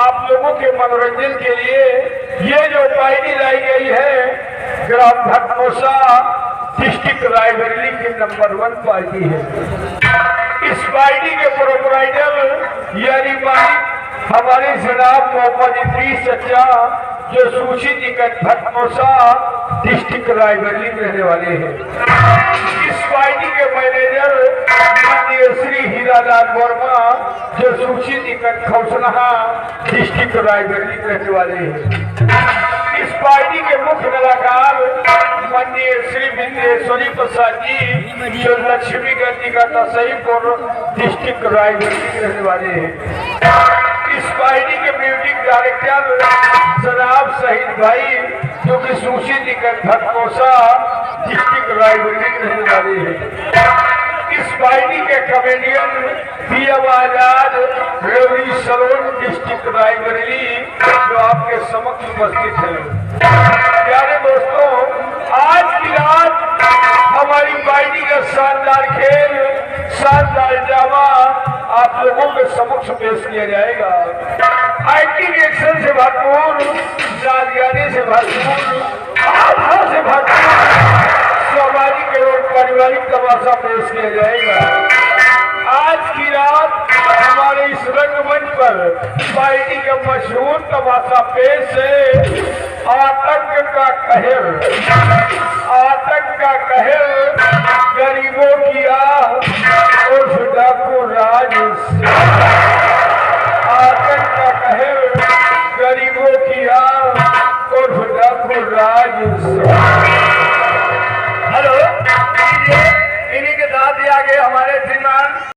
आप लोगों के मनोरंजन के लिए ये जो पार्टी लाई गई है ग्राम भटमोसा डिस्ट्रिक्ट रायबरेली की नंबर 1 पार्टी है। इस पार्टी के प्रोपराइटर यानी मालिक हमारे जनाब मोहम्मद इदरीस चचा जो सूची टिकट भटमोसा डिस्ट्रिक्ट रायबरेली में रहने वाले हैं। इस पार्टी के मैनेजर माननीय श्री हीरालाल वर्मा जो सूची टिकट खौसलाहा डिस्ट्रिक्ट रायबरेली में रहने वाले हैं। इस पार्टी के मुख्य कलाकार माननीय श्री विंदेश्वरी प्रसाद जी जो लक्ष्मीगंज का तहसीलपुर डिस्ट्रिक्ट रायबरेली में रहने वाले हैं। इस पार्टी के म्यूजिक डायरेक्टर जनाब शहीद भाई जो कि सूची टिकट भटमोसा डिस्ट्रिक्ट रायबरेली में रहने वाले हैं। इस पार्टी के कमेडियन पीएम आजाद रेवड़ी सलोन डिस्ट्रिक्ट रायबरेली जो आपके समक्ष उपस्थित है। प्यारे दोस्तों, आज की रात हमारी पार्टी का शानदार खेल, शानदार ड्रामा आप लोगों के समक्ष पेश किया जाएगा। एक्टिंग एक्शन से भरपूर, यादगारी से भरपूर, आभा से भरपूर सामाजिक एवं पारिवारिक तमाशा पेश किया जाएगा। आज की रात हमारे इस रंगमंच पर पार्टी का मशहूर तमाशा पेश है आतंक का कहर। आतंक का कहर गरीबों की आह और डाकू राज। आतंक का कहर गरीबों की आह और डाकू राज। हेलो, इन्हीं के साथ ही आगे हमारे श्रीमान